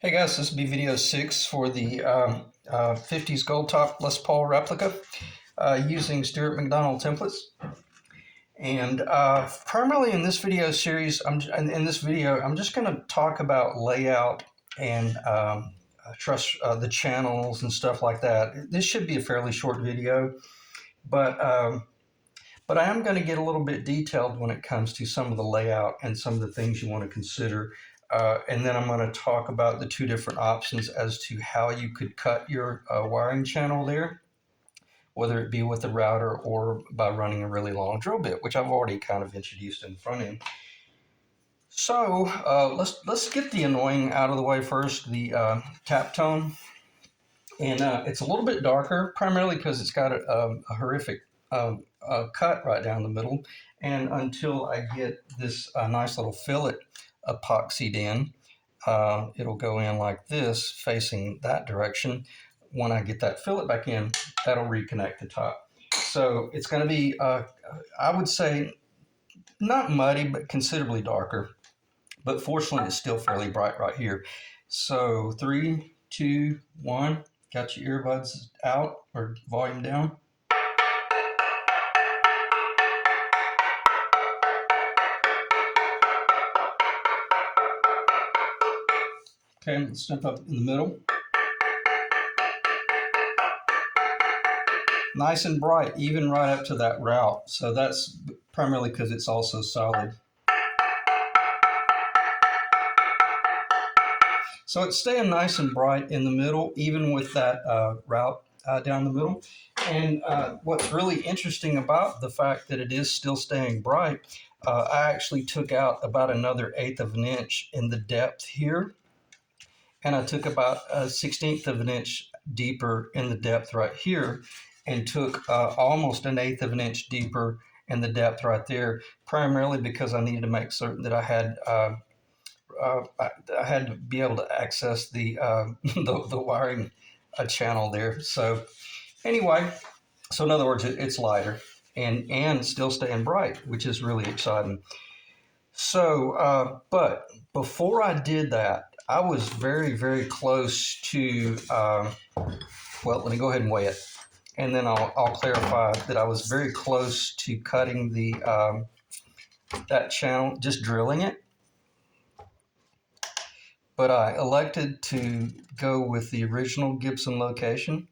Hey guys, this will be video 6 for the 50's Goldtop Les Paul replica using Stuart McDonald templates. And primarily in this video series, I'm just going to talk about layout and trust the channels and stuff like that. This should be a fairly short video, but I am going to get a little bit detailed when it comes to some of the layout and some of the things you want to consider. And then I'm going to talk about the two different options as to how you could cut your wiring channel there, whether it be with a router or by running a really long drill bit, which I've already kind of introduced in the front end. So let's get the annoying out of the way first, the tap tone. And it's a little bit darker, primarily because it's got a horrific cut right down the middle. And until I get this nice little fillet epoxied in, it'll go in like this, facing that direction. When I get that fillet back in, that'll reconnect the top. So it's going to be, I would say, not muddy, but considerably darker. But fortunately, it's still fairly bright right here. So 3, 2, 1. Got your earbuds out or volume down. Okay, let's step up in the middle. Nice and bright, even right up to that route. So that's primarily because it's also solid. So it's staying nice and bright in the middle, even with that route down the middle. And what's really interesting about the fact that it is still staying bright, I actually took out about another 1/8 of an inch in the depth here. And I took about a 1/16 of an inch deeper in the depth right here, and took almost an 1/8 of an inch deeper in the depth right there, primarily because I needed to make certain that I had to be able to access the the wiring channel there. So anyway, so in other words, it's lighter and still staying bright, which is really exciting. So, but before I did that, I was very, very close to, well, let me go ahead and weigh it. And then I'll clarify that I was very close to cutting the that channel, just drilling it. But I elected to go with the original Gibson location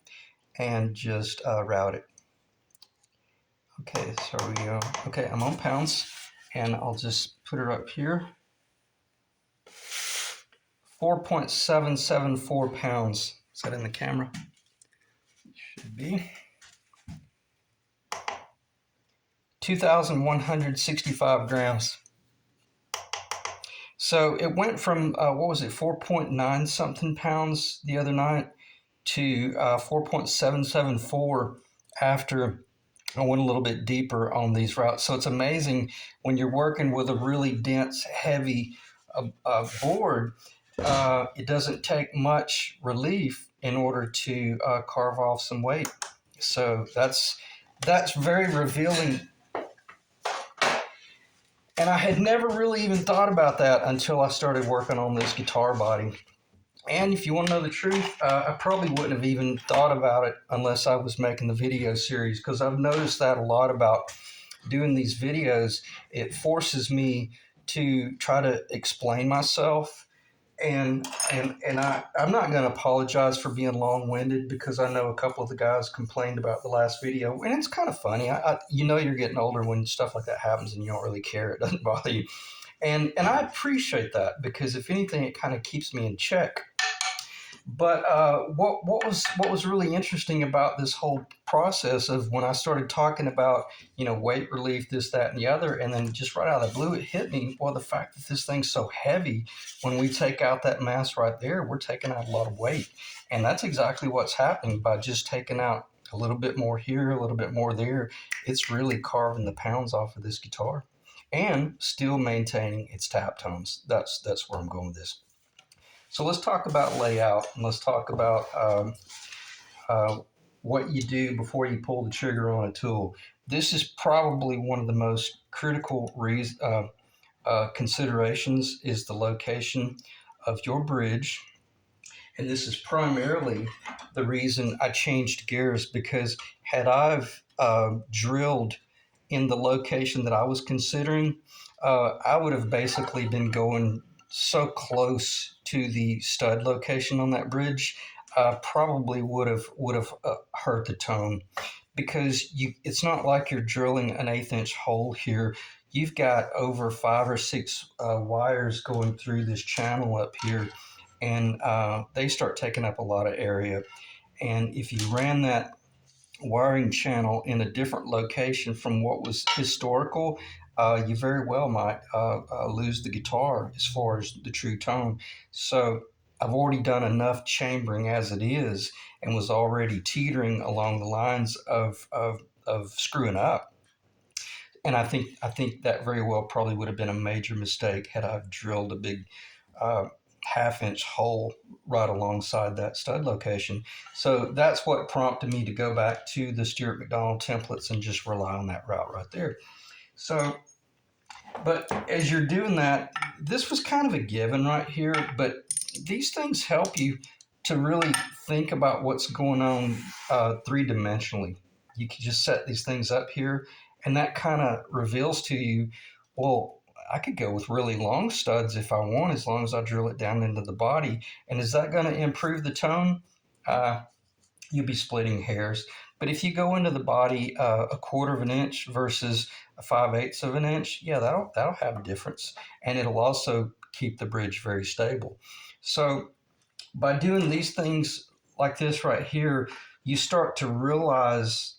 and just route it. Okay, so we go. Okay, I'm on pounds, and I'll just put it up here. 4.774 pounds. Is that in the camera? Should be. 2,165 grams. So it went from, what was it, 4.9 something pounds the other night to 4.774 after I went a little bit deeper on these routes. So it's amazing when you're working with a really dense, heavy board, it doesn't take much relief in order to carve off some weight. So that's very revealing. And I had never really even thought about that until I started working on this guitar body. And if you want to know the truth, I probably wouldn't have even thought about it unless I was making the video series, because I've noticed that a lot about doing these videos. It forces me to try to explain myself. And I'm not going to apologize for being long-winded, because I know a couple of the guys complained about the last video, and it's kind of funny. You know, you're getting older when stuff like that happens and you don't really care. It doesn't bother you. And I appreciate that, because if anything, it kind of keeps me in check. But what was really interesting about this whole process of when I started talking about, you know, weight relief, this, that, and the other, and then just right out of the blue, it hit me, well, the fact that this thing's so heavy, when we take out that mass right there, we're taking out a lot of weight. And that's exactly what's happening by just taking out a little bit more here, a little bit more there. It's really carving the pounds off of this guitar and still maintaining its tap tones. That's where I'm going with this. So let's talk about layout, and let's talk about what you do before you pull the trigger on a tool. This is probably one of the most critical considerations, is the location of your bridge And this is primarily the reason I changed gears, because had I've drilled in the location that I was considering, I would have basically been going so close to the stud location on that bridge. Probably would have hurt the tone, because it's not like you're drilling an 1/8 inch hole here. You've got over 5 or 6 wires going through this channel up here, and they start taking up a lot of area. And if you ran that wiring channel in a different location from what was historical, you very well might lose the guitar as far as the true tone. So I've already done enough chambering as it is, and was already teetering along the lines of screwing up. And I think that very well probably would have been a major mistake had I drilled a big uh, 1/2 inch hole right alongside that stud location. So that's what prompted me to go back to the Stuart McDonald templates and just rely on that route right there. So, but as you're doing that, this was kind of a given right here, but these things help you to really think about what's going on three-dimensionally. You can just set these things up here, and that kind of reveals to you, well, I could go with really long studs if I want, as long as I drill it down into the body. And is that going to improve the tone? Uh, You'd be splitting hairs. But if you go into the body 1/4 of an inch versus a 5/8 of an inch, yeah, that'll have a difference, and it'll also keep the bridge very stable. So by doing these things like this right here, you start to realize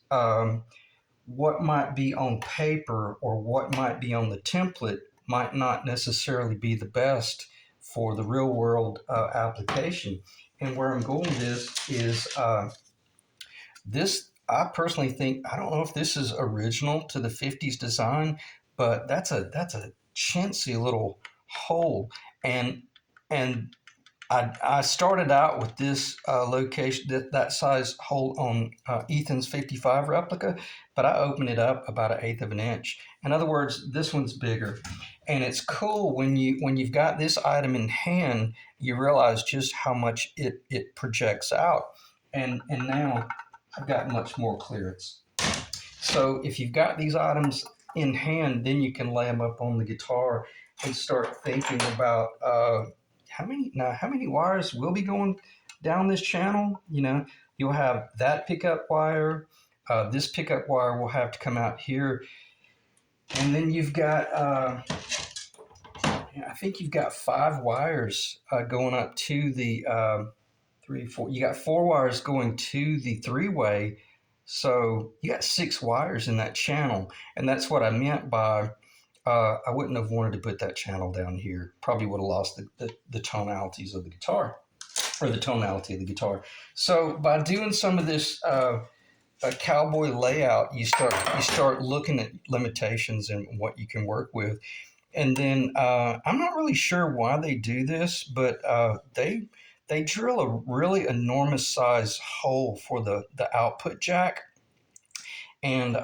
what might be on paper or what might be on the template might not necessarily be the best for the real world application. And where I'm going with this is this. I personally think, I don't know if this is original to the 50s design, but that's a chintzy little hole. And I started out with this location, that size hole on Ethan's 55 replica, but I opened it up about 1/8 of an inch. In other words, this one's bigger, and it's cool when you've got this item in hand, you realize just how much it projects out, and now I've got much more clearance. So if you've got these items in hand, then you can lay them up on the guitar and start thinking about how many wires will be going down this channel. You'll have that pickup wire. This pickup wire will have to come out here, and then you've got I think you've got 5 wires going up to the 3, 4. You got 4 wires going to the three-way, so you got 6 wires in that channel, and that's what I meant by I wouldn't have wanted to put that channel down here. Probably would have lost the tonalities of the guitar, or the tonality of the guitar. So by doing some of this cowboy layout, you start looking at limitations and what you can work with. And then I'm not really sure why they do this, but they drill a really enormous size hole for the output jack, and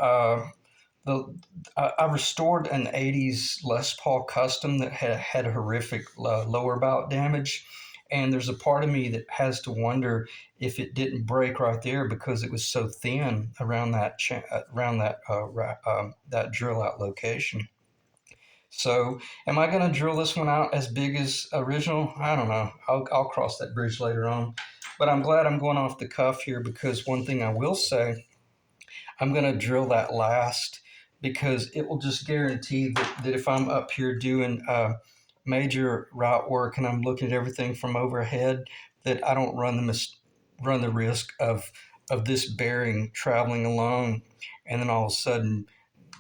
the I restored an 80s Les Paul Custom that had horrific lower bout damage, and there's a part of me that has to wonder if it didn't break right there because it was so thin around that drill out location. So, am I going to drill this one out as big as original? I don't know. I'll cross that bridge later on. But I'm glad I'm going off the cuff here, because one thing I will say, I'm going to drill that last, because it will just guarantee that if I'm up here doing major route work and I'm looking at everything from overhead, that I don't run the risk of this bearing traveling along and then all of a sudden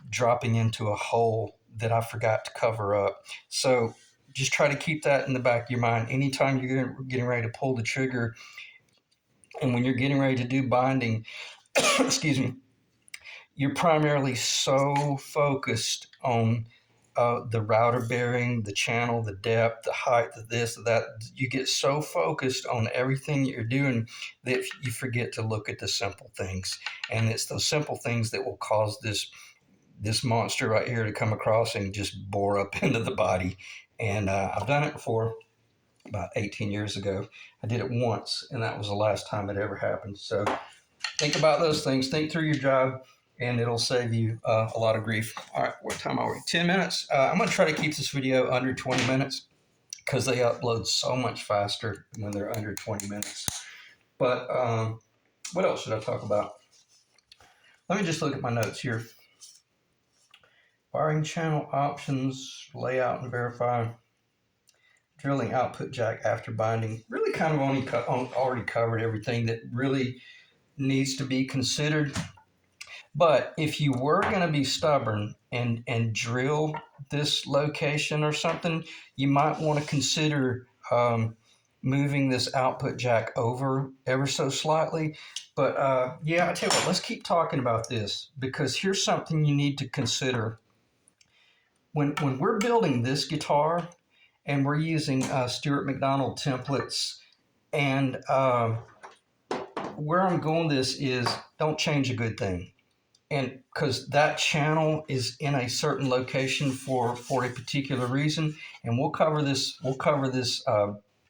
dropping into a hole that I forgot to cover up. So just try to keep that in the back of your mind. Anytime you're getting ready to pull the trigger, and when you're getting ready to do binding, excuse me, you're primarily so focused on the router bearing, the channel, the depth, the height, the this, the that. You get so focused on everything that you're doing that you forget to look at the simple things. And it's those simple things that will cause this monster right here to come across and just bore up into the body. And I've done it before. about 18 years ago. I did it once, and that was the last time it ever happened. So think about those things. Think through your job, and it'll save you a lot of grief. All right, what time are we? 10 minutes. I'm going to try to keep this video under 20 minutes because they upload so much faster when they're under 20 minutes. But what else should I talk about? Let me just look at my notes here. Wiring channel options, layout and verify, drilling output jack after binding. Really kind of already covered everything that really needs to be considered. But if you were going to be stubborn and drill this location or something, you might want to consider moving this output jack over ever so slightly. But yeah, I tell you what, let's keep talking about this, because here's something you need to consider. When we're building this guitar and we're using Stuart McDonald templates, and where I'm going this is, don't change a good thing. And because that channel is in a certain location for a particular reason, and we'll cover this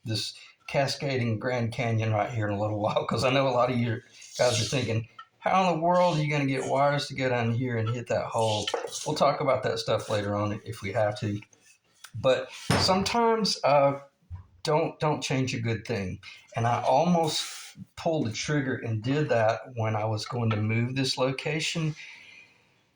this cascading Grand Canyon right here in a little while, because I know a lot of you guys are thinking, how in the world are you going to get wires to go down here and hit that hole? We'll talk about that stuff later on if we have to. But sometimes don't change a good thing. And I almost pulled the trigger and did that when I was going to move this location,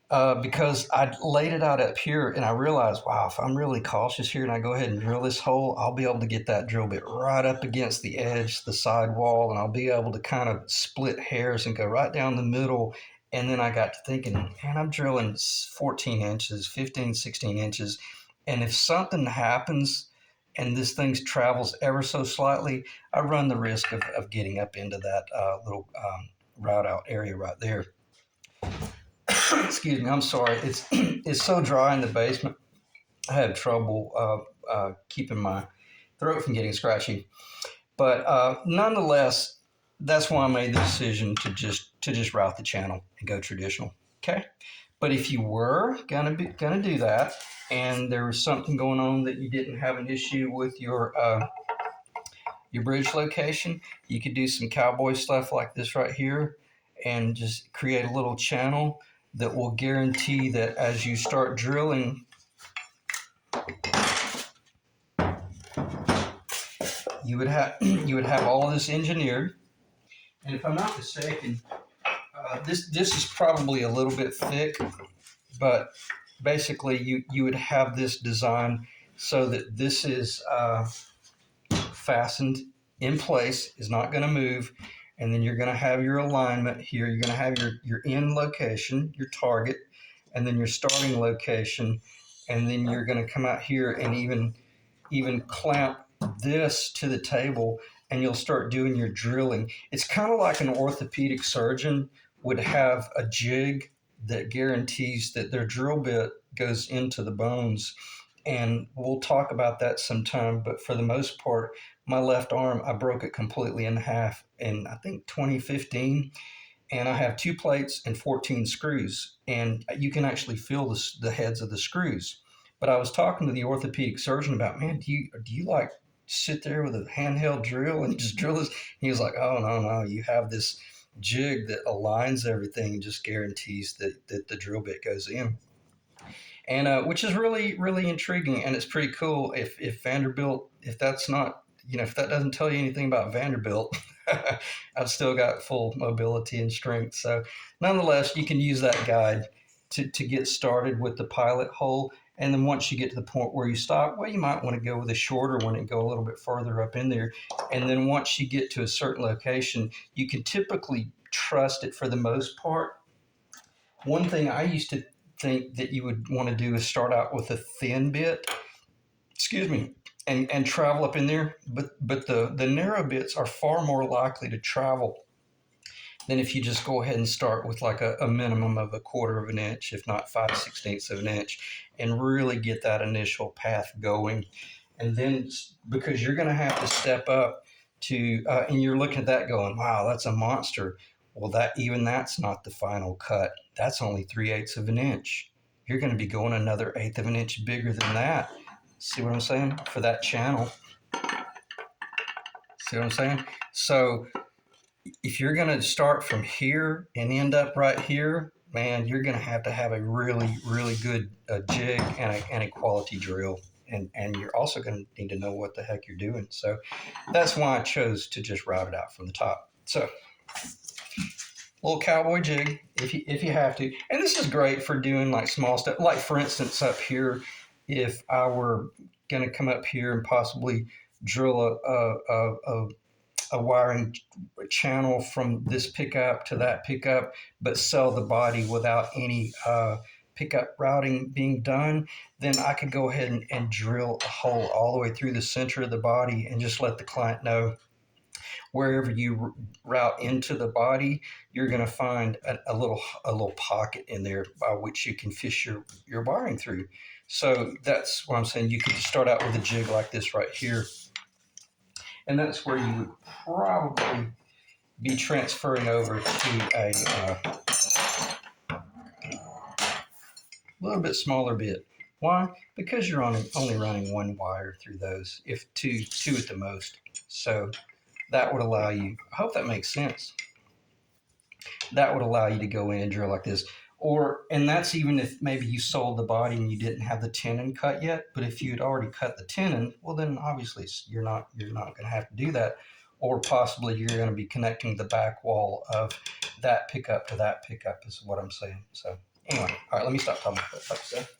because I laid it out up here and I realized, wow, if I'm really cautious here and I go ahead and drill this hole, I'll be able to get that drill bit right up against the edge, the side wall, and I'll be able to kind of split hairs and go right down the middle. And then I got to thinking, man, I'm drilling 14 inches, 15, 16 inches. And if something happens and this thing travels ever so slightly, I run the risk of getting up into that little route out area right there. Excuse me, I'm sorry. It's so dry in the basement. I have trouble keeping my throat from getting scratchy. But nonetheless, that's why I made the decision to just route the channel and go traditional. Okay. But if you were gonna do that, and there was something going on that you didn't have an issue with your bridge location, you could do some cowboy stuff like this right here, and just create a little channel that will guarantee that as you start drilling, you would have all of this engineered. And if I'm not mistaken, this is probably a little bit thick, but basically you would have this design so that this is fastened in place, is not going to move, and then you're going to have your alignment here. You're going to have your end location, your target, and then your starting location, and then you're going to come out here and even clamp this to the table, and you'll start doing your drilling. It's kind of like an orthopedic surgeon would have a jig that guarantees that their drill bit goes into the bones. And we'll talk about that sometime, but for the most part, my left arm, I broke it completely in half in, I think, 2015. And I have 2 plates and 14 screws, and you can actually feel the heads of the screws. But I was talking to the orthopedic surgeon about, man, do you like sit there with a handheld drill and just drill this? He was like, oh, no, you have this jig that aligns everything and just guarantees that the drill bit goes in. And which is really, really intriguing, and it's pretty cool. If Vanderbilt, if that's not, if that doesn't tell you anything about Vanderbilt, I've still got full mobility and strength. So nonetheless, you can use that guide to get started with the pilot hole. And then once you get to the point where you stop, well, you might want to go with a shorter one and go a little bit further up in there. And then once you get to a certain location, you can typically trust it for the most part. One thing I used to think that you would want to do is start out with a thin bit, and travel up in there. But the narrow bits are far more likely to travel than if you just go ahead and start with like a minimum of 1/4 of an inch, if not 5/16 of an inch, and really get that initial path going. And then, because you're going to have to step up to, and you're looking at that going, wow, that's a monster. Well, that's not the final cut. That's only 3/8 of an inch. You're going to be going another 1/8 of an inch bigger than that. See what I'm saying? For that channel. See what I'm saying? So if you're going to start from here and end up right here, man, you're going to have a really, really good jig and a quality drill. And you're also going to need to know what the heck you're doing. So that's why I chose to just route it out from the top. So little cowboy jig if you have to. And this is great for doing like small stuff. Like for instance, up here, if I were going to come up here and possibly drill a wiring channel from this pickup to that pickup, but sell the body without any pickup routing being done, then I could go ahead and drill a hole all the way through the center of the body and just let the client know wherever you route into the body, you're going to find a little pocket in there by which you can fish your wiring through. So that's what I'm saying. You could start out with a jig like this right here, and that's where you would probably be transferring over to a little bit smaller bit. Why? Because you're only running one wire through those, if two at the most. So that would allow you, I hope that makes sense. That would allow you to go in and drill like this. And that's even if maybe you sold the body and you didn't have the tenon cut yet. But if you had already cut the tenon, well, then obviously you're not going to have to do that. Or possibly you're going to be connecting the back wall of that pickup to that pickup is what I'm saying. So anyway, all right, let me stop talking about that type of stuff.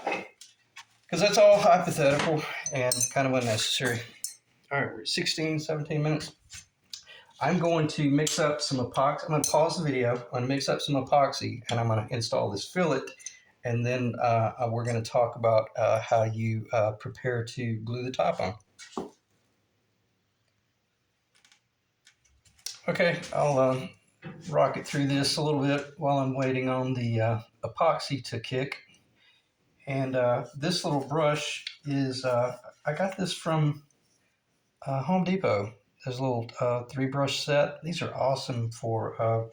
Because that's all hypothetical and kind of unnecessary. All right, we're at 16, 17 minutes. I'm going to mix up some epoxy. I'm going to pause the video. I'm going to mix up some epoxy, and I'm going to install this fillet. And then we're going to talk about how you prepare to glue the top on. Okay, I'll rock it through this a little bit while I'm waiting on the epoxy to kick. And this little brush is, I got this from Home Depot. There's a little 3-brush set. These are awesome for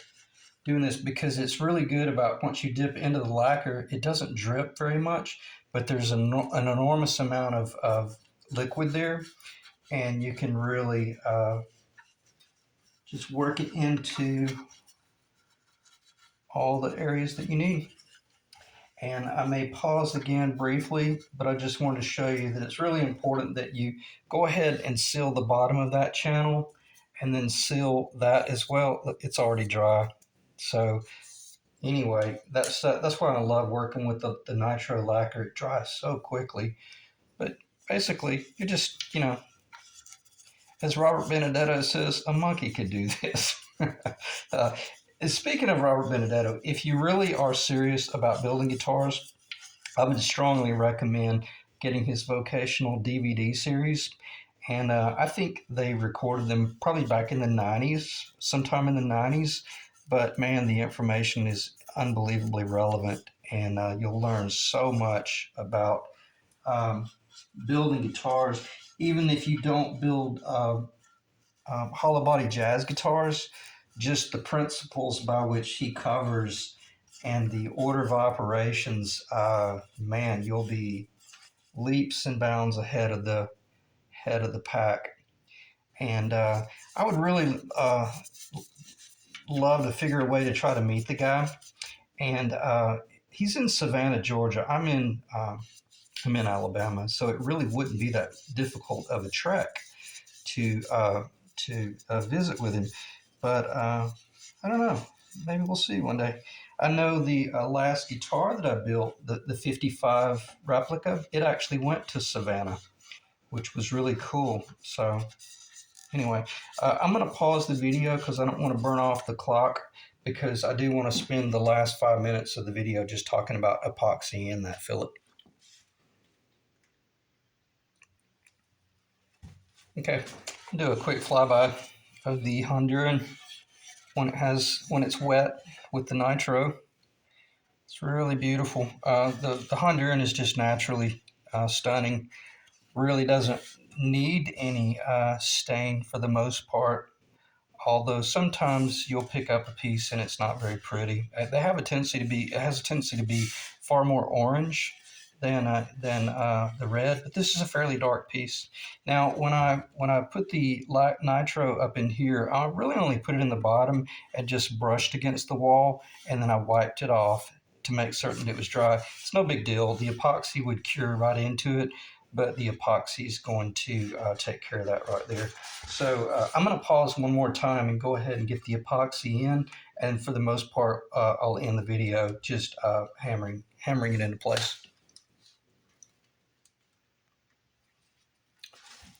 doing this because it's really good about once you dip into the lacquer, it doesn't drip very much, but there's an enormous amount of liquid there, and you can really just work it into all the areas that you need. And I may pause again briefly, but I just wanted to show you that it's really important that you go ahead and seal the bottom of that channel and then seal that as well. It's already dry. So anyway, that's why I love working with the nitro lacquer. It dries so quickly. But basically, you just, as Robert Benedetto says, a monkey could do this. Speaking of Robert Benedetto, if you really are serious about building guitars, I would strongly recommend getting his vocational DVD series. And I think they recorded them probably back in the 90s, sometime in the 90s. But man, the information is unbelievably relevant, and you'll learn so much about building guitars. Even if you don't build hollow body jazz guitars, just the principles by which he covers and the order of operations, man, you'll be leaps and bounds ahead of the pack. And I would really love to figure a way to try to meet the guy. And he's in Savannah, Georgia. I'm in Alabama, so it really wouldn't be that difficult of a trek to visit with him. But I don't know. Maybe we'll see one day. I know the last guitar that I built, the 55 Replica, it actually went to Savannah, which was really cool. So anyway, I'm going to pause the video because I don't want to burn off the clock, because I do want to spend the last 5 minutes of the video just talking about epoxy and that fillet. Okay, I'll do a quick flyby of the Honduran when it's wet with the nitro. It's really beautiful. The Honduran is just naturally stunning. Really doesn't need any stain for the most part. Although sometimes you'll pick up a piece and it's not very pretty. It has a tendency to be far more orange than the red, but this is a fairly dark piece. Now, when I put the light nitro up in here, I really only put it in the bottom and just brushed against the wall, and then I wiped it off to make certain it was dry. It's no big deal. The epoxy would cure right into it, but the epoxy is going to take care of that right there. So I'm going to pause one more time and go ahead and get the epoxy in, and for the most part, I'll end the video just hammering it into place.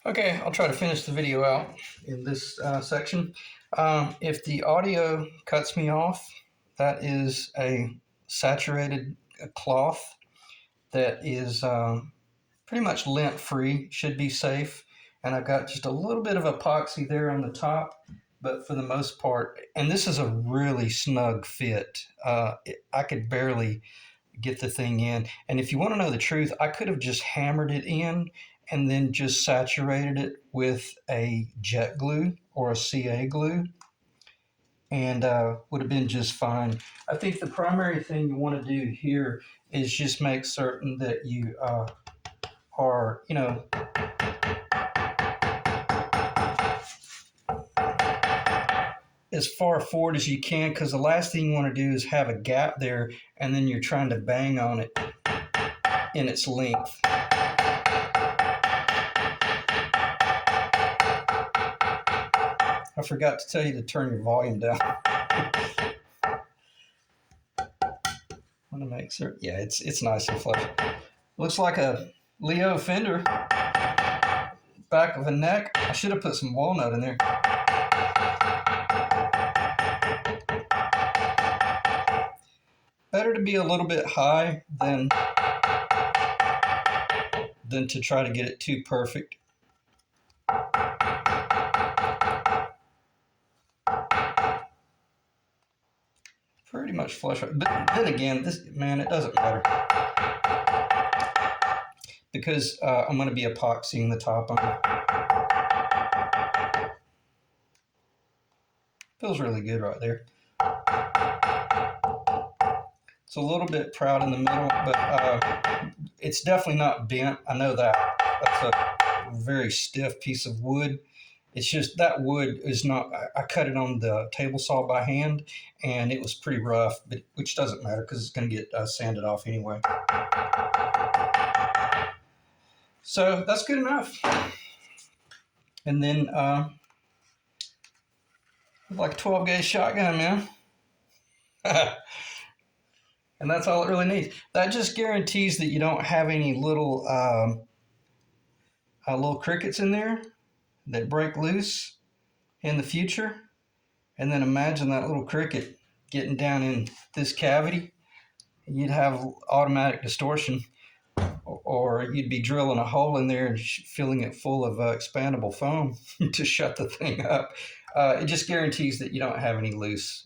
Okay, I'll try to finish the video out in this section. If the audio cuts me off, that is a saturated cloth that is pretty much lint-free, should be safe. And I've got just a little bit of epoxy there on the top, but for the most part, and this is a really snug fit. I could barely get the thing in. And if you want to know the truth, I could have just hammered it in and then just saturated it with a jet glue or a CA glue, and would have been just fine. I think the primary thing you want to do here is just make certain that you are, as far forward as you can, because the last thing you want to do is have a gap there and then you're trying to bang on it in its length. I forgot to tell you to turn your volume down. I want to make sure. Yeah, it's nice and flush. Looks like a Leo fender. Back of a neck. I should have put some walnut in there. Better to be a little bit high than to try to get it too perfect. Pretty much flush. But then again, it doesn't matter, because I'm going to be epoxying the top on it. Feels really good right there. It's a little bit proud in the middle, but it's definitely not bent. I know that. That's a very stiff piece of wood. It's just that wood is not, I cut it on the table saw by hand, and it was pretty rough, but which doesn't matter because it's going to get sanded off anyway. So that's good enough. And then like a 12 gauge shotgun, man. And that's all it really needs. That just guarantees that you don't have any little crickets in there that break loose in the future. And then imagine that little cricket getting down in this cavity. You'd have automatic distortion, or you'd be drilling a hole in there and filling it full of expandable foam to shut the thing up. It just guarantees that you don't have any loose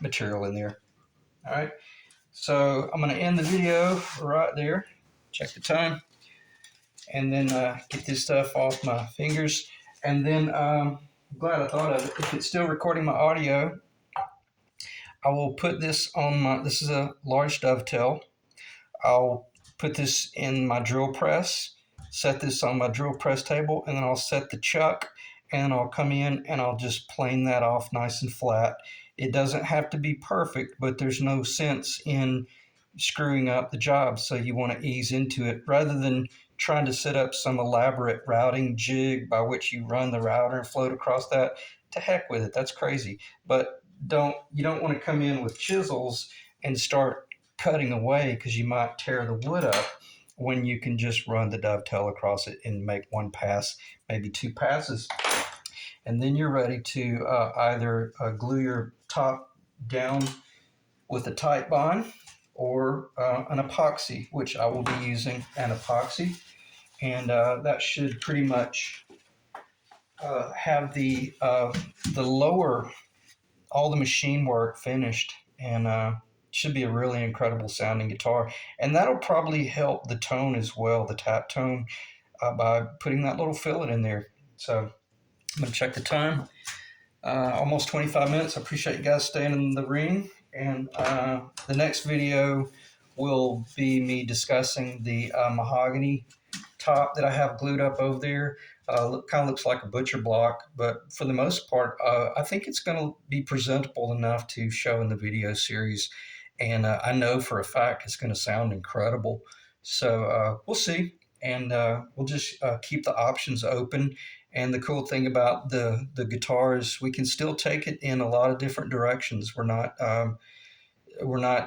material in there. All right. So I'm going to end the video right there. Check the time. And then get this stuff off my fingers. And then I'm glad I thought of it. If it's still recording my audio, I will put this on this is a large dovetail. I'll put this in my drill press, set this on my drill press table, and then I'll set the chuck, and I'll come in and I'll just plane that off nice and flat. It doesn't have to be perfect, but there's no sense in screwing up the job, so you want to ease into it rather than trying to set up some elaborate routing jig by which you run the router and float across that. To heck with it, that's crazy. But you don't want to come in with chisels and start cutting away, because you might tear the wood up when you can just run the dovetail across it and make one pass, maybe two passes. And then you're ready to either glue your top down with a tight bond or an epoxy, which I will be using an epoxy. And that should pretty much have the lower, all the machine work finished, and should be a really incredible sounding guitar. And that'll probably help the tone as well, the tap tone, by putting that little fillet in there. So I'm going to check the time. Almost 25 minutes. I appreciate you guys staying in the ring. And the next video will be me discussing the mahogany top that I have glued up over there. Kind of looks like a butcher block, but for the most part, I think it's going to be presentable enough to show in the video series. And I know for a fact it's going to sound incredible. So we'll see. And we'll just keep the options open. And the cool thing about the guitar is we can still take it in a lot of different directions. We're not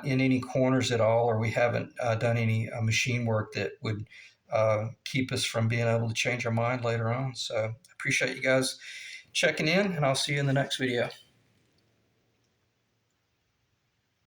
in any corners at all, or we haven't done any machine work that would keep us from being able to change our mind later on. So I appreciate you guys checking in, and I'll see you in the next video.